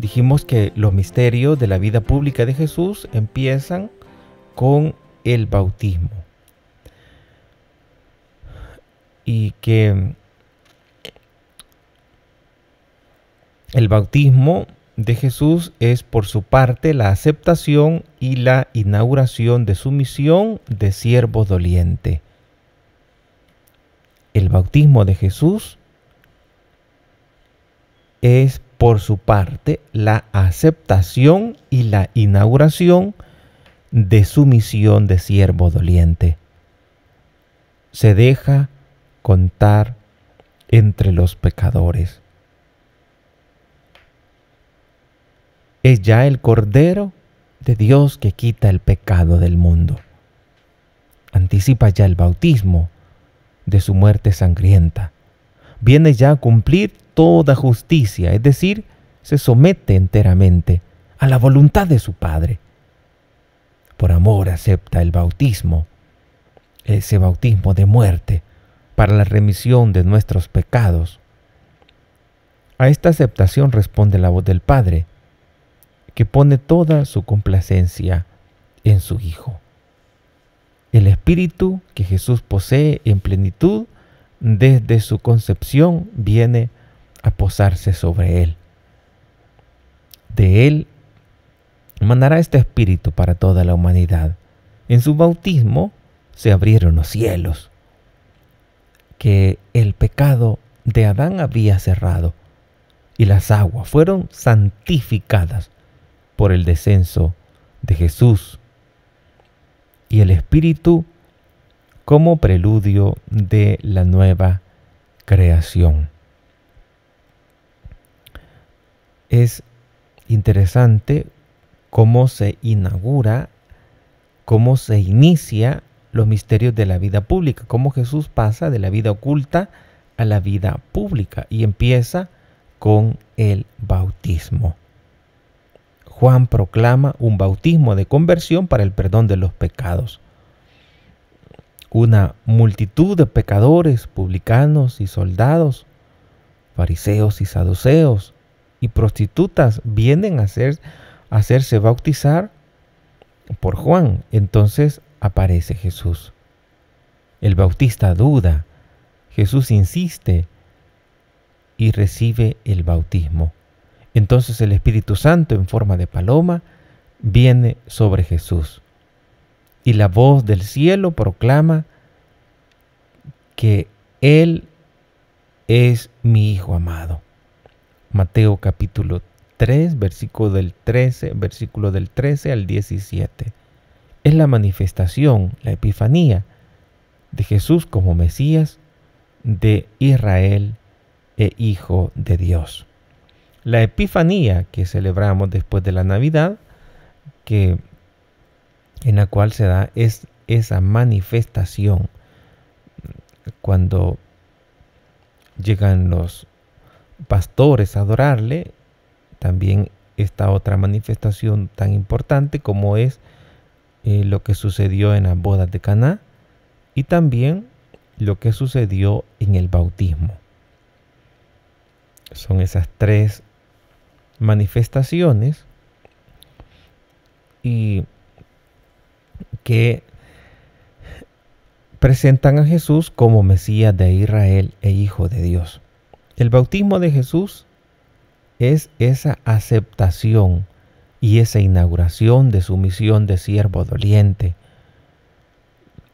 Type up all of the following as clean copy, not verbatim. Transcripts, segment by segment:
Dijimos que los misterios de la vida pública de Jesús empiezan con el bautismo. Y que el bautismo de Jesús es por su parte la aceptación y la inauguración de su misión de siervo doliente. El bautismo de Jesús es por su parte la aceptación y la inauguración de su misión de siervo doliente. Se deja contar entre los pecadores. Es ya el Cordero de Dios que quita el pecado del mundo. Anticipa ya el bautismo de su muerte sangrienta. Viene ya a cumplir toda justicia, es decir, se somete enteramente a la voluntad de su Padre. Por amor acepta el bautismo, ese bautismo de muerte, para la remisión de nuestros pecados. A esta aceptación responde la voz del Padre, que pone toda su complacencia en su Hijo. El Espíritu que Jesús posee en plenitud desde su concepción viene a posarse sobre Él. De Él mandará este Espíritu para toda la humanidad. En su bautismo se abrieron los cielos, que el pecado de Adán había cerrado, y las aguas fueron santificadas por el descenso de Jesús y el Espíritu como preludio de la nueva creación. Es interesante cómo se inaugura, cómo se inicia los misterios de la vida pública, cómo Jesús pasa de la vida oculta a la vida pública y empieza con el bautismo. Juan proclama un bautismo de conversión para el perdón de los pecados. Una multitud de pecadores, publicanos y soldados, fariseos y saduceos y prostitutas vienen a hacerse bautizar por Juan. Entonces aparece Jesús. El bautista duda, Jesús insiste y recibe el bautismo. Entonces el Espíritu Santo en forma de paloma viene sobre Jesús. Y la voz del cielo proclama que Él es mi Hijo amado. Mateo capítulo 3, versículo del 13 al 17. Es la manifestación, la epifanía de Jesús como Mesías de Israel e Hijo de Dios. La epifanía que celebramos después de la Navidad, en la cual se da esa manifestación cuando llegan los pastores a adorarle, también esta otra manifestación tan importante como es lo que sucedió en las bodas de Caná y también lo que sucedió en el bautismo. Son esas tres manifestaciones y que presentan a Jesús como Mesías de Israel e Hijo de Dios. El bautismo de Jesús es esa aceptación y esa inauguración de su misión de siervo doliente.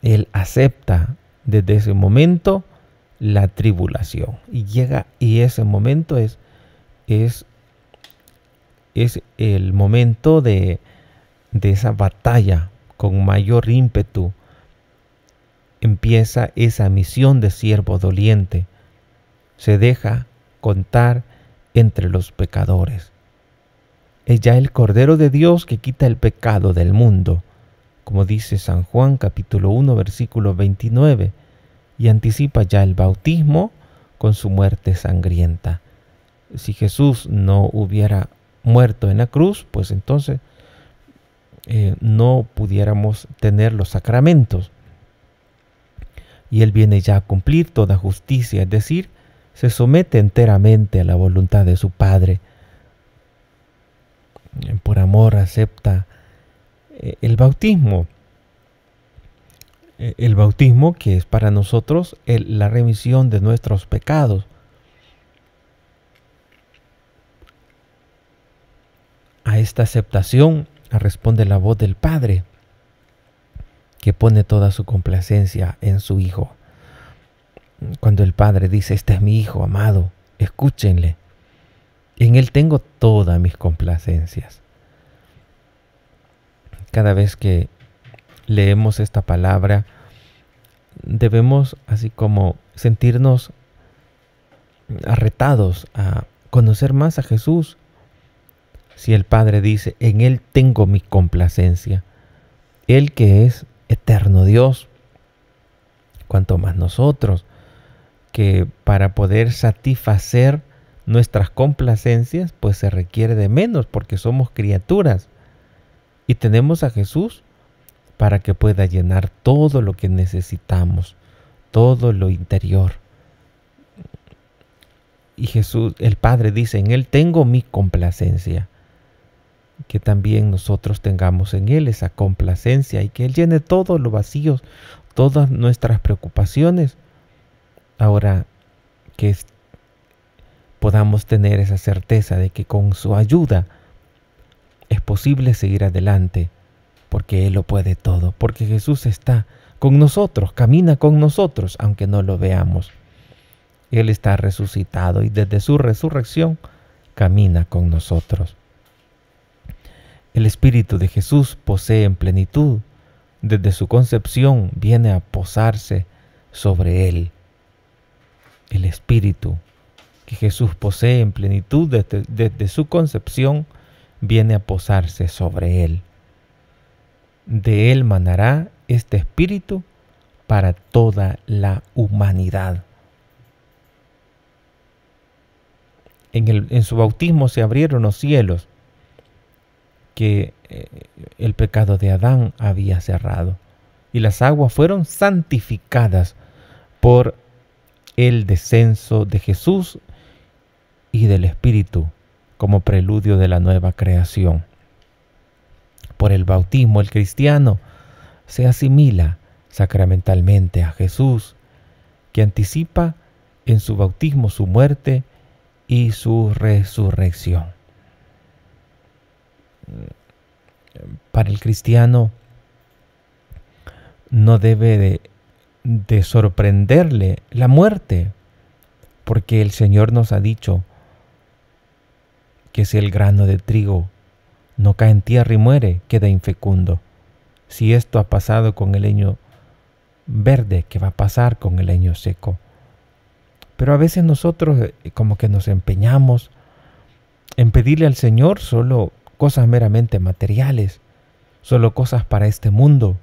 Él acepta desde ese momento la tribulación y ese momento es el momento de esa batalla con mayor ímpetu. Empieza esa misión de siervo doliente. Se deja contar entre los pecadores. Es ya el Cordero de Dios que quita el pecado del mundo, como dice San Juan capítulo 1 versículo 29, y anticipa ya el bautismo con su muerte sangrienta. Si Jesús no hubiera muerto en la cruz, pues entonces no pudiéramos tener los sacramentos. Y Él viene ya a cumplir toda justicia, es decir, se somete enteramente a la voluntad de su Padre por amor acepta el bautismo. El bautismo que es para nosotros la remisión de nuestros pecados. A esta aceptación responde la voz del Padre, que pone toda su complacencia en su Hijo. Cuando el Padre dice: este es mi Hijo amado, escúchenle, en Él tengo todas mis complacencias. Cada vez que leemos esta palabra, debemos así como sentirnos arretados a conocer más a Jesús. Si el Padre dice: en Él tengo mi complacencia, Él que es eterno Dios, cuanto más nosotros, que para poder satisfacer nuestras complacencias, pues se requiere de menos, porque somos criaturas. Y tenemos a Jesús para que pueda llenar todo lo que necesitamos, todo lo interior. Y Jesús, el Padre dice: en Él tengo mi complacencia. Que también nosotros tengamos en Él esa complacencia y que Él llene todos los vacíos, todas nuestras preocupaciones. Ahora que podamos tener esa certeza de que con su ayuda es posible seguir adelante, porque Él lo puede todo, porque Jesús está con nosotros, camina con nosotros, aunque no lo veamos. Él está resucitado y desde su resurrección camina con nosotros. El Espíritu de Jesús posee en plenitud. Desde su concepción viene a posarse sobre Él. El Espíritu que Jesús posee en plenitud desde su concepción viene a posarse sobre Él. De Él manará este Espíritu para toda la humanidad. En su bautismo se abrieron los cielos que el pecado de Adán había cerrado, y las aguas fueron santificadas por el descenso de Jesús y del Espíritu como preludio de la nueva creación. Por el bautismo el cristiano se asimila sacramentalmente a Jesús, que anticipa en su bautismo su muerte y su resurrección. Para el cristiano no debe de sorprenderle la muerte, porque el Señor nos ha dicho que si el grano de trigo no cae en tierra y muere, queda infecundo. Si esto ha pasado con el leño verde, ¿qué va a pasar con el leño seco? Pero a veces nosotros como que nos empeñamos en pedirle al Señor solo cosas meramente materiales, solo cosas para este mundo,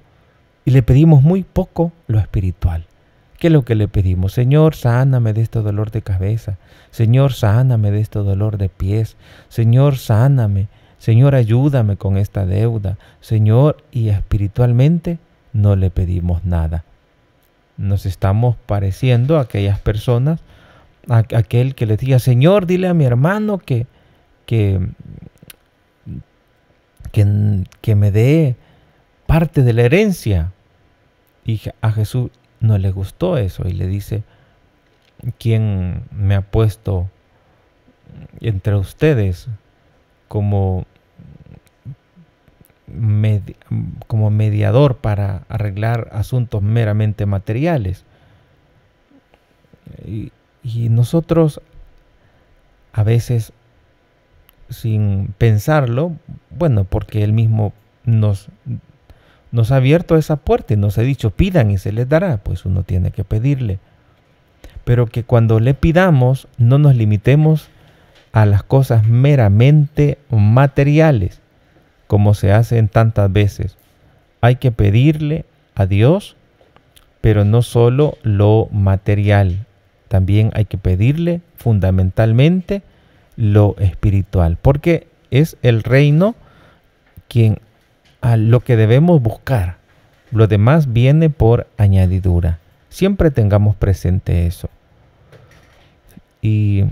y le pedimos muy poco lo espiritual. ¿Qué es lo que le pedimos? Señor, sáname de este dolor de cabeza. Señor, sáname de este dolor de pies. Señor, sáname. Señor, ayúdame con esta deuda. Señor, y espiritualmente no le pedimos nada. Nos estamos pareciendo a aquellas personas, a aquel que le diga: Señor, dile a mi hermano que me dé parte de la herencia. Y a Jesús no le gustó eso y le dice: ¿quién me ha puesto entre ustedes como mediador para arreglar asuntos meramente materiales? Y nosotros a veces, sin pensarlo, bueno, porque Él mismo nos ha abierto esa puerta y nos ha dicho: pidan y se les dará, pues uno tiene que pedirle. Pero que cuando le pidamos no nos limitemos a las cosas meramente materiales, como se hacen tantas veces. Hay que pedirle a Dios, pero no solo lo material, también hay que pedirle fundamentalmente lo espiritual, porque es el reino a lo que debemos buscar. Lo demás viene por añadidura. Siempre tengamos presente eso. Y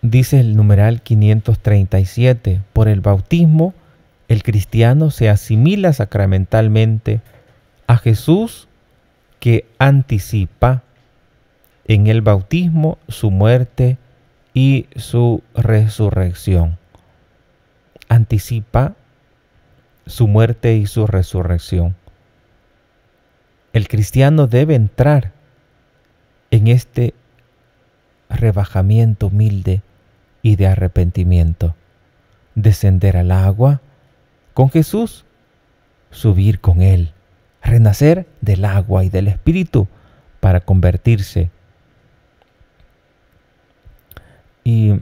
dice el numeral 537, por el bautismo el cristiano se asimila sacramentalmente a Jesús, que anticipa en el bautismo su muerte y su resurrección. Anticipa su muerte y su resurrección. El cristiano debe entrar en este rebajamiento humilde y de arrepentimiento, descender al agua con Jesús, subir con Él, renacer del agua y del Espíritu para convertirse. Y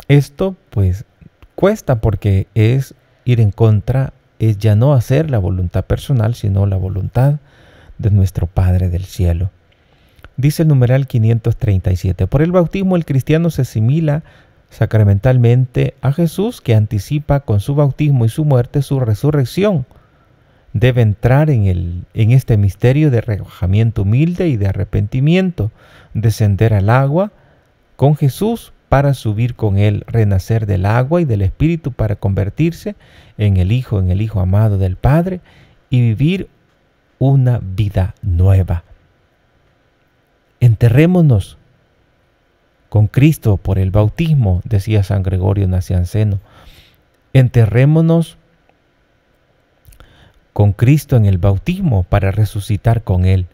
esto pues cuesta, porque es ir en contra, es ya no hacer la voluntad personal, sino la voluntad de nuestro Padre del cielo. Dice el numeral 537, por el bautismo el cristiano se asimila sacramentalmente a Jesús, que anticipa con su bautismo y su muerte su resurrección. Debe entrar en este misterio de rebajamiento humilde y de arrepentimiento, descender al agua con Jesús para subir con Él, renacer del agua y del Espíritu para convertirse en el Hijo amado del Padre y vivir una vida nueva. Enterrémonos con Cristo por el bautismo, decía San Gregorio Nacianceno. Enterrémonos con Cristo en el bautismo para resucitar con Él.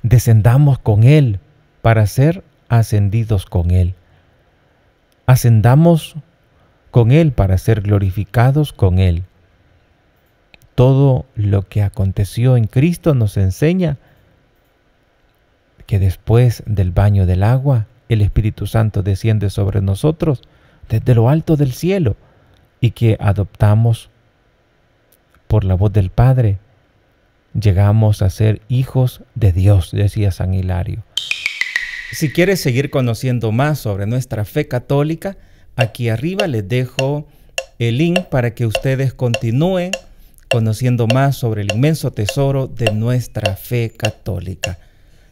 Descendamos con Él para ser ascendidos con Él. Ascendamos con Él para ser glorificados con Él. Todo lo que aconteció en Cristo nos enseña que después del baño del agua, el Espíritu Santo desciende sobre nosotros desde lo alto del cielo y que adoptamos por la voz del Padre. Llegamos a ser hijos de Dios, decía San Hilario. Si quieres seguir conociendo más sobre nuestra fe católica, aquí arriba les dejo el link para que ustedes continúen conociendo más sobre el inmenso tesoro de nuestra fe católica.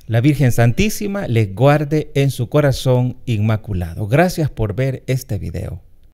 La Virgen Santísima les guarde en su corazón inmaculado. Gracias por ver este video.